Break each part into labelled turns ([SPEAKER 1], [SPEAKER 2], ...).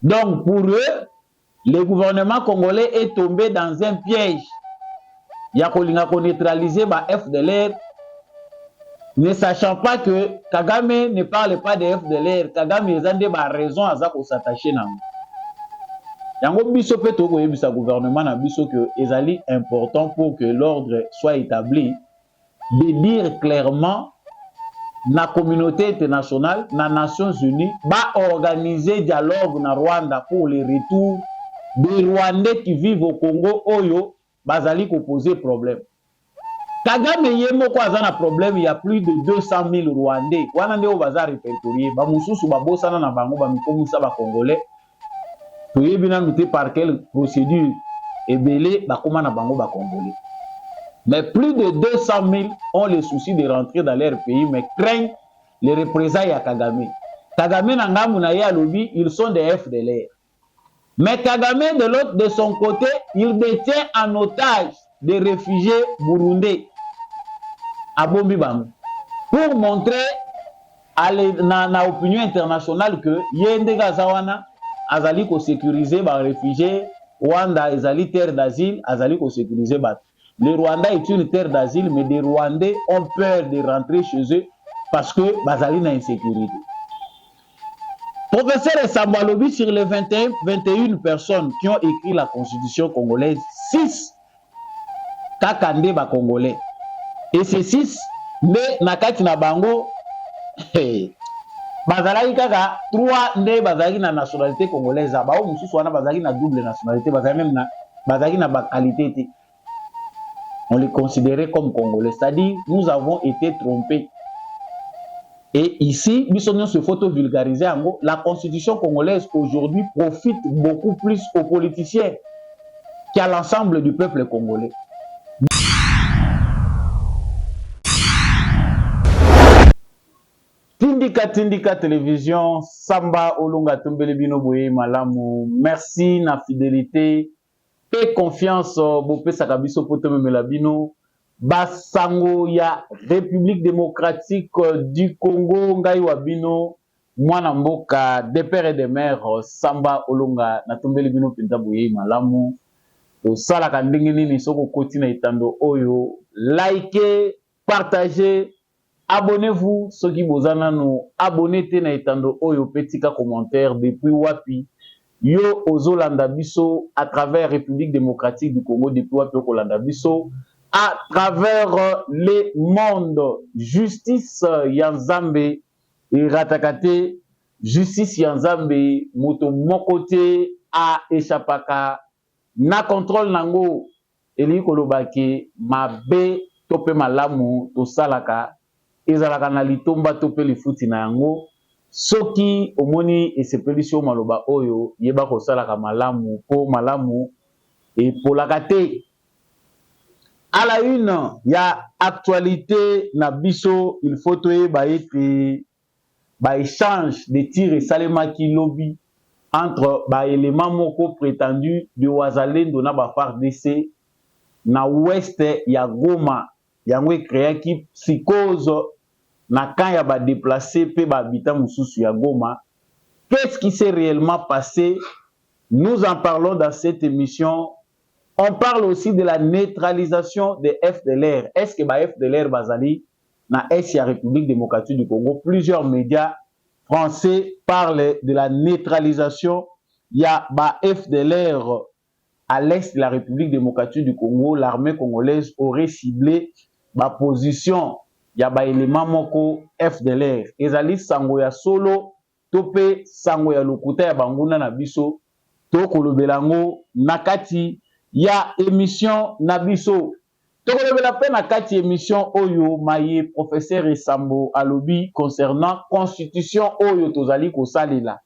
[SPEAKER 1] Donc pour eux, le gouvernement congolais est tombé dans un piège. Il y a qu'on neutraliser ba FDLR, ne sachant pas que Kagame ne parle pas de FDLR. Kagame a raison à s'attacher à nous. Yango biso pe to koyebisa gouvernement na biso que ezali important pour que l'ordre soit établi de dire clairement la communauté internationale, na Nations Unies, va organiser dialogue na Rwanda pour le retour des Rwandais qui vivent au Congo oyo bazali ko poser problème. Kagame yemo ko azana problème, il y a plus de 200 000 Rwandais. Wana nde o bazar répertorié, ba mususu ba bosana na bango ba mikomusa ba Congolais. Toyebina mité par quelle procédure ebele ba koma na bango ba Congolais. Mais plus de 200 000 ont le souci de rentrer dans leur pays, mais craignent les représailles à Kagame. Kagame Nangamu na ya lobby, ils sont des FDLR. Mais Kagame de son côté, il détient en otage des réfugiés burundais à Bombi-Bangou. Pour montrer à l'opinion internationale que Yende Gazawana azali ko sécuriser les réfugiés, Rwanda ezali terre d'asile, azali ko sécuriser bat. Le Rwanda est une terre d'asile, mais des Rwandais ont peur de rentrer chez eux parce que bazali na insécurité. Professeur Sambalobi, sur les 21 personnes qui ont écrit la constitution congolaise, 6 kakande ba congolais. Et ces 6, mais nakati na bango, bazalaki kaka 3 nde bazalaki na nationalité congolaise. Ba o mususu wana bazalaki na double nationalité, bazalaki même na bazalaki na ba qualité. On les considérait comme congolais. C'est-à-dire, nous avons été trompés. Et ici, nous se photo vulgariser en gros. La constitution congolaise aujourd'hui profite beaucoup plus aux politiciens qu'à l'ensemble du peuple congolais. Tindika télévision, Samba Olunga Tumbelebino Boye Malamu. Merci na fidélité. Et confiance bopé sakabiso poteme melabino basango ya République démocratique du Congo ngai wabino mwana mboka des pères et des mères Samba Olunga na tombeli bino pinta boye malamu to sala ka ndenge nini soko koti na itando oyo likez, partagez, abonnez-vous ceux qui bozana no abonnez-te na itando oyo petika commentaire depuis wapi yo ozolanda biso à travers République démocratique du Congo depuis wapi okolanda biso à travers les mondes justice yanzambe iratakate justice yanzambe moto mokote a échappaka na contrôle nango eli kolobake mabe tope malamu to salaka ezalaka na litomba tope lifuti na yango. Soki omoni esepelisi maloba oyo yeba kosalaka malamu po malamu et pour la kate. À la une, il y a actualité na biso, il faut toyeba ete ba échange de tirs et salemaki lobby entre ba éléments moko prétendus de Wazalendo na ba FARDC na ouest ya Goma yango créaki psychose na quand il y a ba déplacé pe ba habitant mususu ya Goma. Qu'est-ce qui s'est réellement passé? Nous en parlons dans cette émission. On parle aussi de la neutralisation des FDLR. Est-ce que ba FDLR bazali na la République démocratique du Congo? Plusieurs médias français parlent de la neutralisation. Il y a ba FDLR à l'est de la République démocratique du Congo. L'armée congolaise aurait ciblé ba position. Il y a ba élément moko FDLR. Ezali sango ya solo tope sango ya lokuta ya banguna na biso to kolobelango nakati ya émission na biso to kolobela pe nakati émission oyo maye professeur Esambo alobi concernant constitution oyo tozali ko salela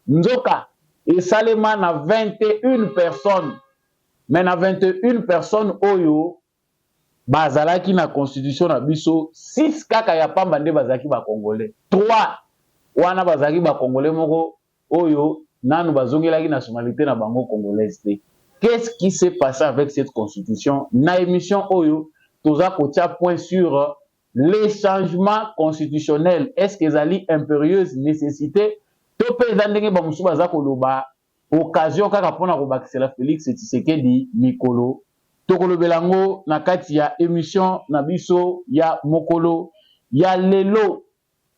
[SPEAKER 1] nzoka esalema na 21 personnes mais na 21 personnes oyo bazalaki na constitution na biso 6 kaka ya pamba nde bazalaki ba congolais 3 wana bazalaki ba congolais moko oyo nanu bazongelaki nationalité na bango congolaise te. Qu'est-ce qui s'est passé avec cette constitution? Na émission oyo toza kotia point sur les changements constitutionnels. Est-ce que ezali impérieuse nécessité? Tope ezandenge ba musu baza koloba occasion kaka pona kobakisela Félix Tshisekedi mikolo tokolobela ngo na kati ya émission na biso ya mokolo ya lelo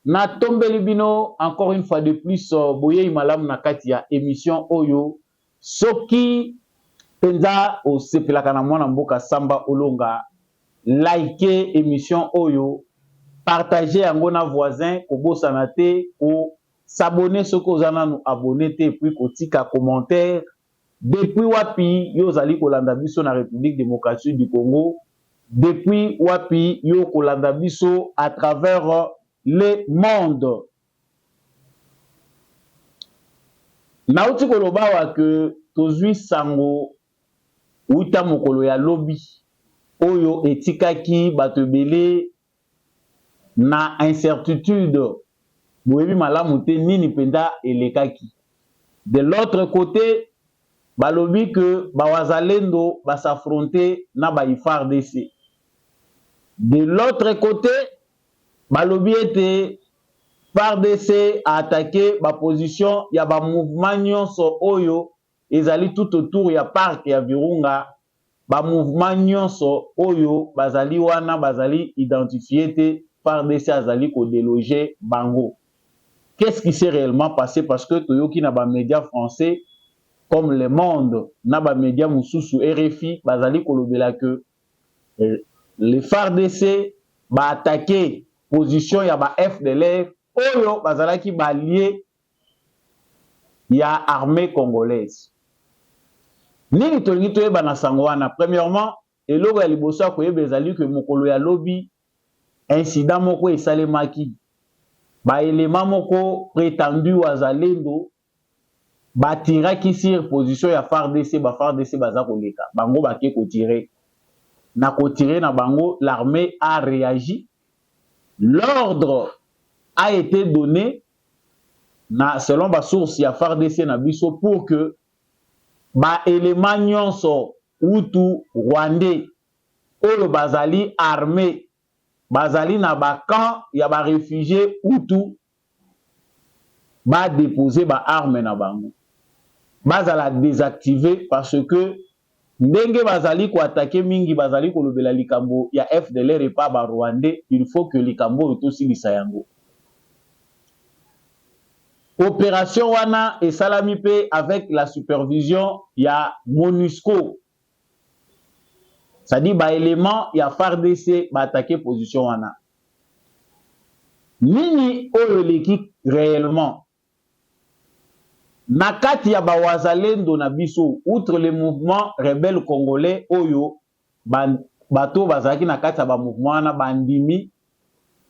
[SPEAKER 1] na tombeli bino encore une fois de plus boyei malamu na kati ya émission oyo soki penza osepelaka na mwana mboka Samba Olonga like émission oyo partager yango na voisin kobosana te ko s'abonner soki oza nanu abonné te puis kotika commentaire depuis wapi yo ozali kolanda biso na République démocratique du Congo, depuis wapi yo kolanda biso à travers le monde. Nauti koloba que tozwi sango uta mokolo ya lobi oyo etikaki bato ebele na incertitude boyebi malamu te nini penda elekaki. De l'autre côté balobi que bawazalendo s'affronter na ba FARDC. De l'autre côté balobi ete FARDC a attaqué ba position ya ba mouvement nyonso oyo ezali tout autour ya parc ya Virunga, ba mouvement nyonso oyo bazali wana bazali identifié te FARDC azali ko déloger bango. Qu'est-ce qui s'est réellement passé? Parce que toyoki na ba médias français comme Le Monde, na ba médias mususu RFI, bazali kolobela que les FARDC ba attaqué position ya ba FDLR oyo bazalaki ba lié ya armée congolaise. Nini tolingi toyeba na sango wana? Premièrement, eloko ya liboso koyeba ezali que mokolo ya lobi incident moko esalemaki. Ba élément moko prétendu wazalendo batiraki sur position ya FARDC, ba FARDC baza koleka bango bake kotirer na kotirer na bango, l'armée a réagi, l'ordre a été donné na selon ba source ya FARDC na biso pour que ba élément nyonso utu rwandais oyo bazali armé bazali na ba camp ya ba réfugiés utu ba déposer ba arme na bango bazala désactiver parce que ndenge bazali ko attaquer mingi bazali ko lobela likambo ya FDLR et pas ba rwandais, il faut que likambo etosilisa yango. Opération wana esalami pe avec la supervision ya MONUSCO. Ça dit ba élément ya FARDC ba attaquer position wana. Nini oyo leki réellement? Na kati ya bawazalendo na biso, outre le mouvement rebelle congolais oyo bato bazalaki na kati ya ba mouvement na bandimi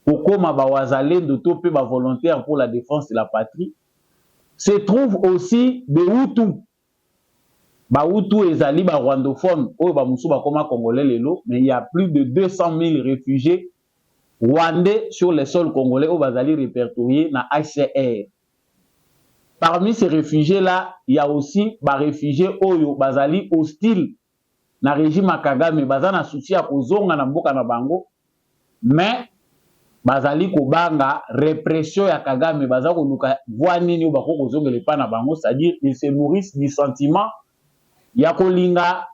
[SPEAKER 1] kokoma bawazalendo to pe ba volontaire pour la défense de la patrie, se trouve aussi des Hutus. Ba Hutus ezali ba rwandophone oyo ba musu bakoma congolais lelo, mais il y a plus de 200 000 réfugiés rwandais sur le sol congolais oyo bazali répertoriés na HCR. Parmi ces réfugiés-là, il y a aussi des réfugiés oyo bazali hostiles na régime Kagame, bazana souci à kozonga na mboka na bango, mais bazali kobanga répression ya Kagame, bazali koluka voix nini bako kozongela pa na bango, c'est-à-dire ils se nourrissent du sentiment ya kolinga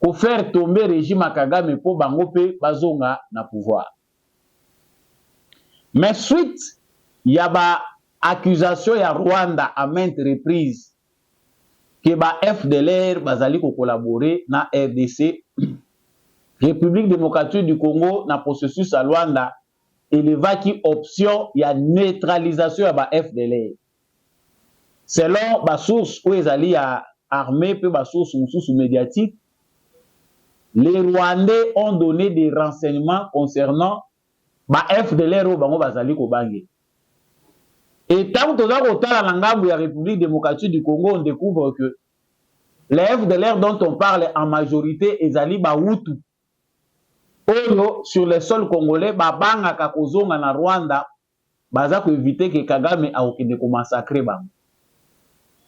[SPEAKER 1] ko faire tomber régime Kagame po bango pe bazonga na pouvoir. Mais suite ya ba accusation ya Rwanda à maintes reprises que ba FDLR bazali ko collaborer na RDC, République démocratique du Congo na processus à Rwanda élevaki option ya neutralisation ya ba FDLR. Selon ba source où ezali ya armée pe ba source mususu médiatique, les Rwandais ont donné des renseignements concernant ba FDLR ou bango bazali ko bangé. Et tant que dans la République démocratique du Congo, on découvre que les FDLR dont on parle en majorité, ezali ba Hutu. Oyo sur le sol congolais, banga kakozonga na Rwanda, baza ko éviter que Kagame a okende ko massacrer bango.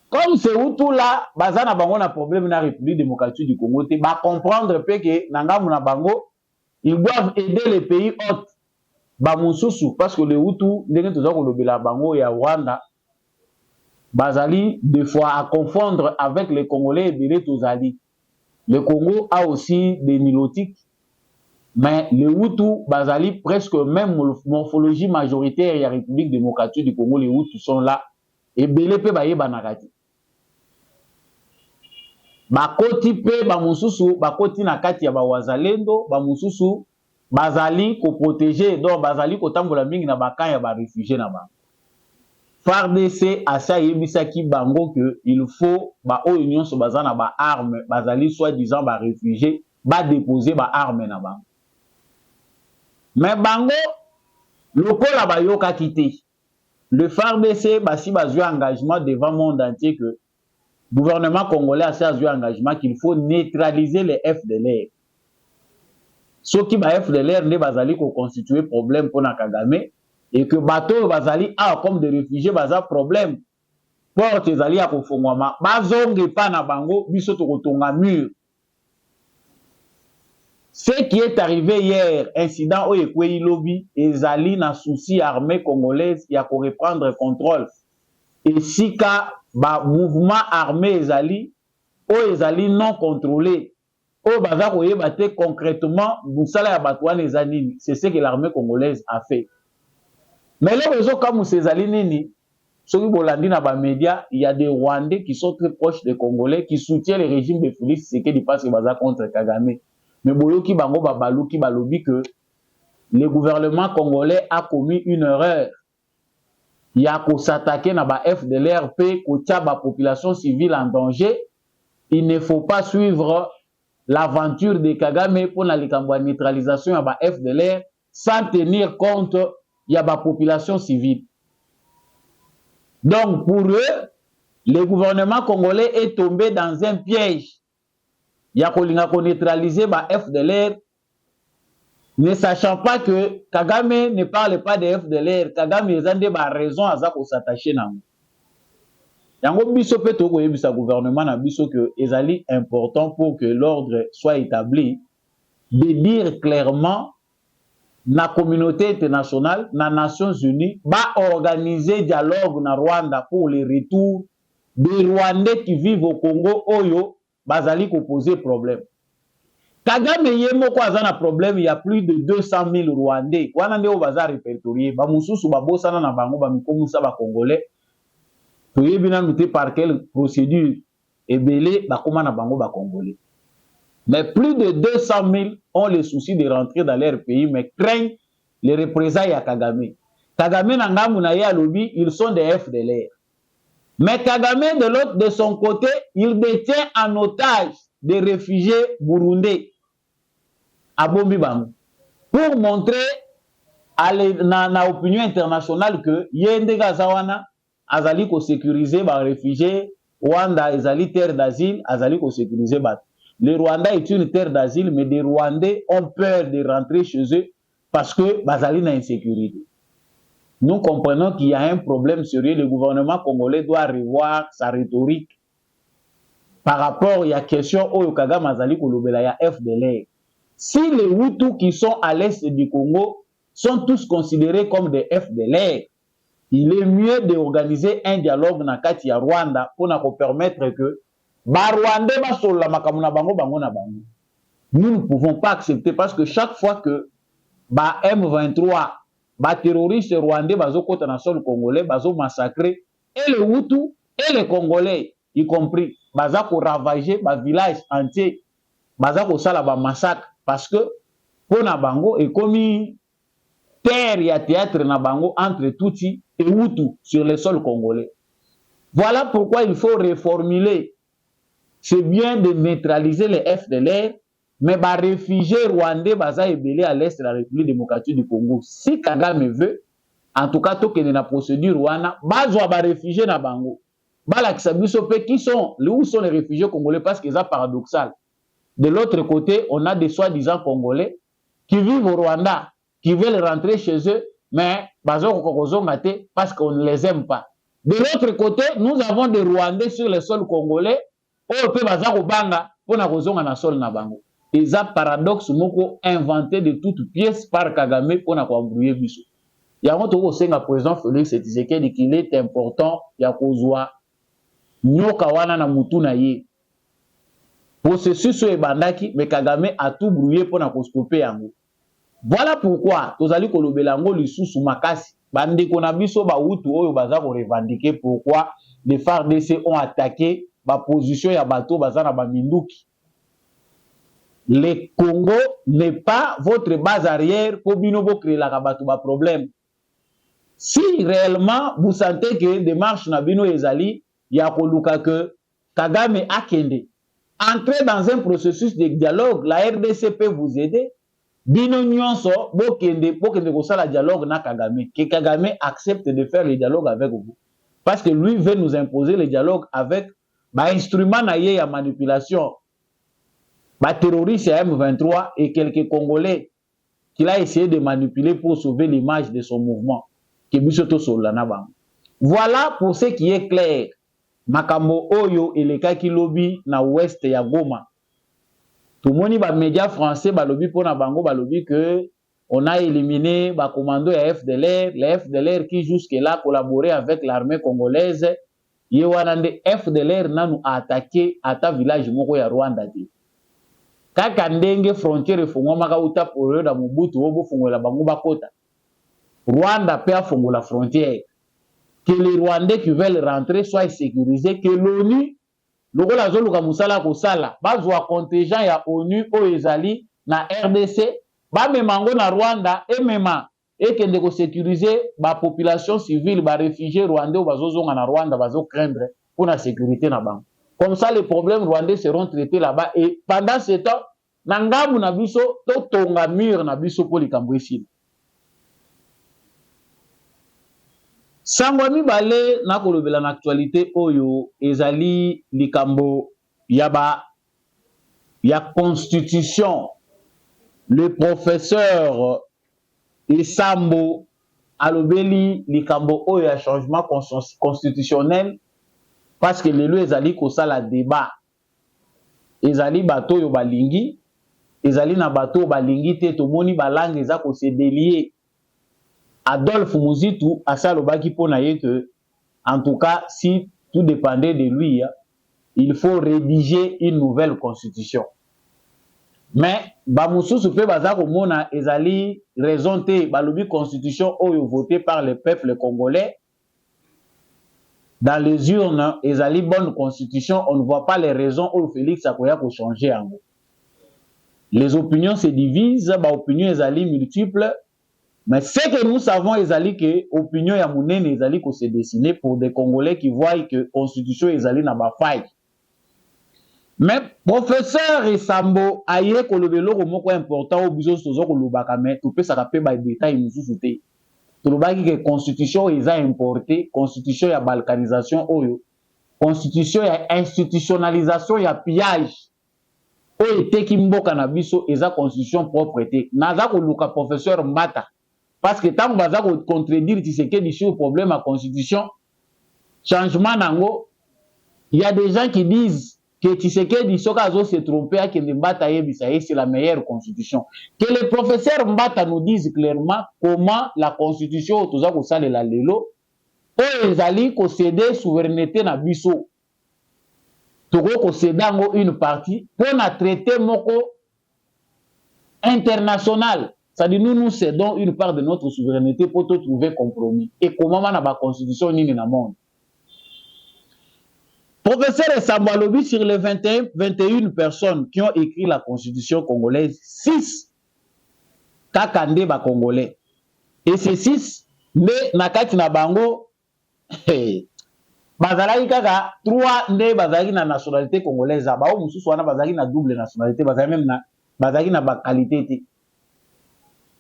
[SPEAKER 1] Comme ces Hutu là, baza na bango na problème na République démocratique du Congo, te ba comprendre pe que nangamu na bango, ils doivent aider les pays hôtes. Ba mususu parce que les Hutu ndenge toza kolobela bango ya Rwanda bazali des fois à confondre avec les Congolais et tozali. Le Congo a aussi des nilotiques, mais les Hutus bazali presque même morphologie majoritaire et la République démocratique du Congo, les Hutus sont là et belé pe baye banakati. Bakoti pe bamususu bakoti na kati ya bawazalendo bamususu bazali ko protéger donc bazali ko tambola mingi na bakan ya ba réfugiés na ba. FARDC asa yebisaki bango que il faut ba o union so bazana ba armes bazali soi-disant ba réfugiés ba déposer ba armes na ba. Mais bango lokola ba yoka kité. Le FARDC basi bazui engagement devant le monde entier que le gouvernement congolais a fait un engagement qu'il faut neutraliser les FDLR. Ce qui va FDLR ne bazali ko constituer problème pour Kagame et que bateau bazali a comme des réfugiés baza problème. Porte ezali a kofongwama bazonge pa na bango biso to kotonga mur. Ce qui est arrivé hier, incident au Ekwei Lobby, ezali na souci armée congolaise y a ko reprendre contrôle. Et si ka ba mouvement armé ezali o ezali non contrôlé o baza koyeba te concrètement musala ya bato wana eza nini, c'est ce que l'armée congolaise a fait. Mais là comme ezali nini soki bolandi na ba médias, il y a des Rwandais qui sont très proches des Congolais qui soutiennent le régime de Félix Tshisekedi parce que baza contre Kagame. Mais boyoki bango babaluki balobi que le gouvernement congolais a commis une erreur. Il y a qu'à s'attaquer à la FDLR, qu'à la population civile en danger. Il ne faut pas suivre l'aventure de Kagame pour la neutralisation de la FDLR sans tenir compte de la population civile. Donc pour eux, le gouvernement congolais est tombé dans un piège. Il y a qu'à neutraliser la FDLR, ne sachant pas que Kagame ne parle pas de FDLR, Kagame a des raisons à s'attacher à nous. Yango biso pe toko yebisa gouvernement na biso que ezali important pour que l'ordre soit établi de dire clairement na communauté internationale, na Nations Unies, ba organiser dialogue na Rwanda pour le retour des Rwandais qui vivent au Congo oyo bazali ko poser problème. Kagame yemoko azana problème, il y a plus de 200 000 Rwandais. Wana nde o baza répertorié, ba mususu ba bosana na bango ba mikomusa ba Congolais. Toyebina muté par quelle procédure ebele ba koma na bango ba Congolais. Mais plus de 200 000 ont le souci de rentrer dans leur pays mais craignent les représailles à Kagame. Kagame na ngamu na ya lobi, ils sont des FDLR. Mais Kagame de son côté, il détient en otage des réfugiés burundais. Pour montrer à l'opinion internationale que Yende Gazawana azali ko sécuriser les réfugiés, Rwanda ezali terre d'asile, azali ko sécuriser bat. Le Rwanda est une terre d'asile, mais des Rwandais ont peur de rentrer chez eux parce que bazali na insécurité. Nous comprenons qu'il y a un problème sérieux. Le gouvernement congolais doit revoir sa rhétorique par rapport à la question où Kagame azali kolobela ya FDLR. Si les Hutus qui sont à l'est du Congo sont tous considérés comme des FDLR, il est mieux d'organiser un dialogue na kati ya Rwanda pour nous permettre que ba Rwandais ba sola makamuna bango bango na bango. Nous ne pouvons pas accepter parce que chaque fois que ba M23 ba terroristes rwandais bazo kota na sol congolais bazo massacrer et les Hutus et les Congolais y compris baza ko ravager ba village entier baza ko sala ba massacre parce que pona bango et comme terre ya théâtre na bango entre Tutsi et Hutu sur le sol congolais. Voilà pourquoi il faut reformuler. C'est bien de neutraliser les FDLR, mais les réfugiés rwandais baza ebele à l'est de la République démocratique du Congo. Si Kagame veut, en tout cas, tout que la procédure wana, bazwa ba réfugiés na bango. Bala qui sont, où sont les réfugiés congolais parce que c'est paradoxal. De l'autre côté, on a des soi-disant Congolais qui vivent au Rwanda, qui veulent rentrer chez eux, mais parce qu'on ne les aime pas. De l'autre côté, nous avons des Rwandais sur le sol congolais, on peut banga pour na sol na bango. Et ça paradoxe moko inventé de toutes pièces par Kagame pour na embrouiller biso. Il y a un autre président Félix Tshisekedi qu'il est important ya kozwa nyoka wana na mutu na ye. Processus oyo ebandaki, mais Kagame a tout brouillé pour na stopper yango. Voilà pourquoi tozali kolobela yango lisusu makasi. Bandeko na biso ba utu oyo baza ko revendiquer pourquoi les FARDC ont attaqué ba position ya bato baza na baminduki. Le Congo n'est pas votre base arrière pour bino bo créer la bato ba problème. Si réellement vous sentez que démarche na bino ezali ya koluka que Kagame akende, entrez dans un processus de dialogue, la RDC peut vous aider. Bino nyonso bokende kosala dialogue na Kagame, que Kagame accepte de faire le dialogue avec vous, parce que lui veut nous imposer le dialogue avec ba instrument na ye ya manipulation, ba terroriste ya M23 et quelques Congolais qu'il a essayé de manipuler pour sauver l'image de son mouvement. Voilà pour ce qui est clair. Makambo oyo elekaki lobi na ouest ya Goma. Tout le monde, les médias français, balobi pour na bango, balobi que on a éliminé ba commando ya FDLR, les FDLR qui jusque-là collaboraient avec l'armée congolaise. Yewanande FDLR nanu attaqué ata village moko ya Rwanda ti. Kaka ndenge frontière fungwa maka uta poro da Mobutu obo fungola bango bakota. Rwanda peut fongola la frontière. Que les Rwandais qui veulent rentrer soient sécurisés, que l'ONU lokola zoluka musala ko sala bazwa contingent ya ONU o ezali na RDC ba memango na Rwanda et mema ekende ko sécuriser ba population civile ba réfugiés rwandais bazozonga na Rwanda bazo craindre pour la sécurité na bango. Comme ça les problèmes rwandais seront traités là-bas et pendant ce temps na ngabu na biso to tonga mur na biso pour likambo esili. Sangwa mibale na kolobela na actualité oyo ezali likambo yaba ya constitution. Le professeur Isambo alobeli likambo oyo ya changement constitutionnel parce que lelo ezali kosala débat. Ezali bato yo balingi, ezali na bato balingi te tomoni balangue eza ko se délier. Adolphe Muzitu asalobaki pona ye que en tout cas si tout dépendait de lui, il faut rédiger une nouvelle constitution. Mais bamususu pe baza komona ezali raison te balobi constitution oyo votée par le peuple congolais dans les urnes ezali bonne constitution, on ne voit pas les raisons où Félix akoya ko changer yango. Les opinions se divisent, ba opinions ezali multiples. Mais ce que nous savons, ezali que opinion ya munene ezali ko se dessiner pour des Congolais qui voient que constitution ezali na ba faille. Mais professeur Isambo aye kolobelo ko moko important au biso sozo ko lobaka mais to pesa ka pe ba détail mususu te. To lobaki que constitution eza importé, constitution ya balkanisation oyo, constitution ya institutionnalisation ya pillage. Oyo te ki mboka na biso eza constitution propre te. Naza ko luka professeur Mbata. Parce que tant que vous contredire Tshisekedi sur le problème à constitution, changement nango, il y a des gens qui disent que Tshisekedi Sokazo s'est trompé à que Mbata Yebisaye c'est la meilleure constitution. Que le professeur Mbata nous dise clairement comment la constitution toza ko salela lelo o ezali ko céder souveraineté na biso. Toko ko cédango une partie pour na traiter moko international. C'est-à-dire nous cédons une part de notre souveraineté pour trouver compromis. Et comment on a la constitution ni dans le monde. Professeur Sambalobi, sur les 21 personnes qui ont écrit la constitution congolaise, 6 kakande ba congolais. Et ces 6, mais nakati na bango, bazalaki kaka 3 nde bazalaki na nationalité congolaise. Ba o mususu wana bazalaki na double nationalité, bazalaki même na bazalaki na ba qualité.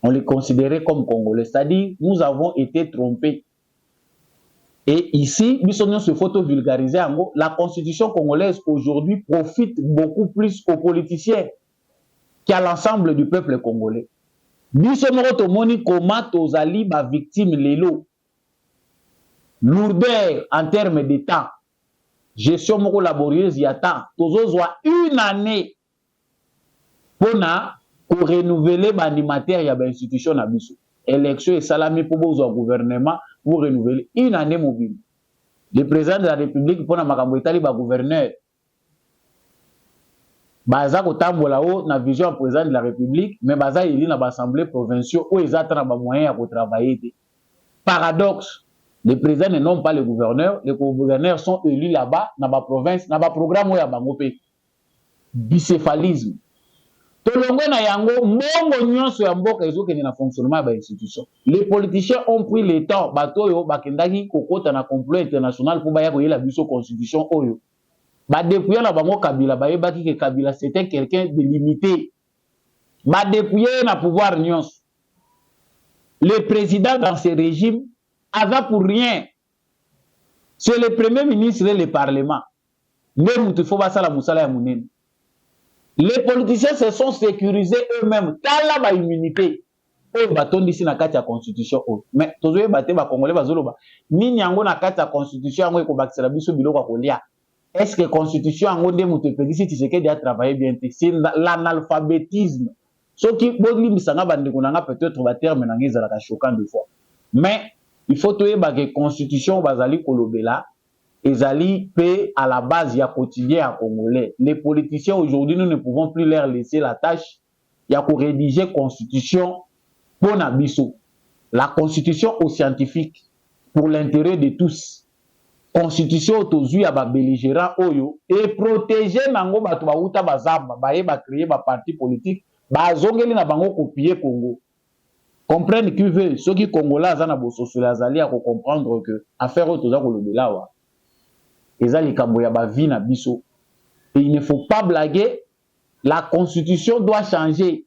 [SPEAKER 1] On les considérait comme Congolais. C'est-à-dire, nous avons été trompés. Et ici, nous se photo vulgariser en gros. La constitution congolaise aujourd'hui profite beaucoup plus aux politiciens qu'à l'ensemble du peuple congolais. Nous sommes retomoni comment tozali ba victime lelo. Lourdeur en termes de temps. Gestion moko laborieuse y a temps. Tozozwa une année pour renouveler l'animateur, il y a une institution à biso. Élection et salami pour besoin gouvernement pour renouveler une année mobile. le président de la République pour na makambo etali ba gouverneur baza kotambola o na vision ya président de la République mais baza éli na assemblée provinciale où ils attendent ba moyens à travailler. Paradoxe, les présidents ne nomment pas les gouverneurs sont élus là-bas dans la province, dans le programme où il y a bangopé. Bicéphalisme. Tolongwe na yango mbongo nyonso ya mboka ezokende na fonctionnement ba institution. Les politiciens ont pris le temps bato yo bakendaki kokota na complot international pour baya koyela biso constitution oyo. Ba dépouiller na bango Kabila bayebaki que Kabila c'était quelqu'un de limité. Ba dépouiller na pouvoir nyonso. Le président dans ce régime avait pour rien. C'est le premier ministre et le parlement. Même il faut passer la moussala ya munene. Les politiciens se sont sécurisés eux-mêmes. Tala ba immunité. Oyo batondi ici na kati ya constitution oyo. Mais tozoye bate ba congolais bazoloba. Nini yango na kati ya constitution yango ekobakisela biso biloko kolia. Est-ce que constitution yango nde mutu epekisi Tshisekedi a travaillé bien te? C'est l'analphabétisme. Ce qui bolimbisanga bandeko nanga peut-être ba terme nanga ezalaka choquant des fois. Mais il faut toyeba que constitution bazali kolobela ezali pe à la base ya quotidien à congolais. Les politiciens aujourd'hui nous ne pouvons plus leur laisser la tâche ya ko rédiger constitution pour na biso. La constitution aux scientifiques pour l'intérêt de tous. Constitution tozui ya ba belligérant oyo et protéger nango bato ba uta bazamba baye ba créer ba parti politique bazongeli na bango copier Congo. Comprendre qui veut ceux qui congolais azana bo sociale azali à comprendre que affaire oyo toza kolobela wa ezali kambo ya ba vie na biso et il ne faut pas blaguer. La constitution doit changer.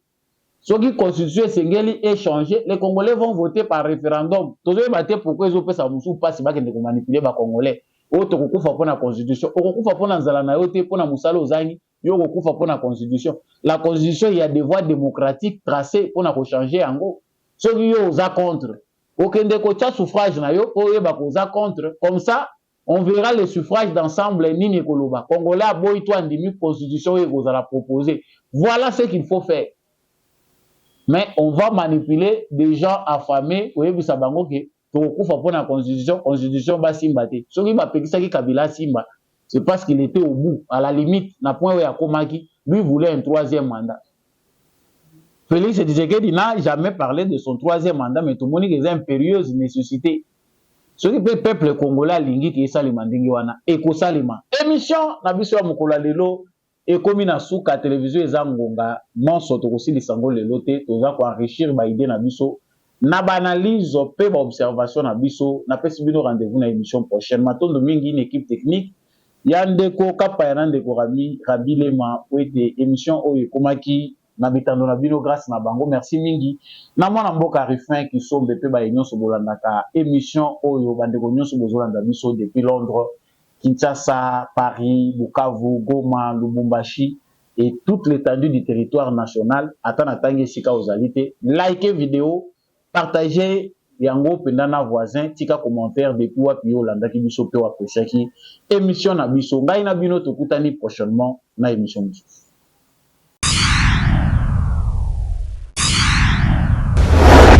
[SPEAKER 1] Ceux qui constitution sengeli est changé, les Congolais vont voter par référendum. Tozo baté pourquoi ils ont fait ça musu pas si ba kende ko manipuler ba Congolais. Oto kokufa pona constitution, okokufa pona nzala na yote pona musala ozangi, yo kokufa pona constitution. La constitution il y a des voies démocratiques tracées pona ko changer yango. Ceux qui yo oza contre. Okende ko tcha suffrage na yo oyeba ko oza contre. Comme ça, on verra les suffrages d'ensemble nini koloba. Congolais aboy toi ndimi constitution et vous la proposer. Voilà ce qu'il faut faire. Mais on va manipuler des gens affamés. Vous voyez, ça bango que tokufa pour la constitution va simba te. Ce qui va pekisa ki Kabila simba, c'est parce qu'il était au bout, à la limite, na point où ya komaki, lui voulait un troisième mandat. Félix Tshisekedi n'a jamais parlé de son troisième mandat, mais tout le monde dit que c'est une impérieuse nécessité. Ce qui peut peuple congolais lingi ki salima ndingi wana eko salima. Émission na biso ya mokolo lelo ekomi na suka télévision ezangonga monso tokosi lisango lelo te toza ko enrichir ba idée na biso na banalise pe ba observation na biso na pesi bino rendez-vous na émission prochaine. Matondo mingi une équipe technique ya ndeko kapa ya ndeko Rabilema po ete émission oyo ekomaki na bitando na bino grâce na bango. Merci mingi na mwana mboka Rifin qui sombe pe ba nyonso bolandaka émission oyo bandeko nyonso bozolanda biso depuis Londres, Kinshasa, Paris, Bukavu, Goma, Lubumbashi et toute l'étendue du territoire national. Attends tangi sika ozalite, likez vidéo, partagez yango pendana voisin, tika commentaire depuis wapi Yolanda ki biso pe wa pesaki émission na biso ngai na bino tokutani prochainement na émission.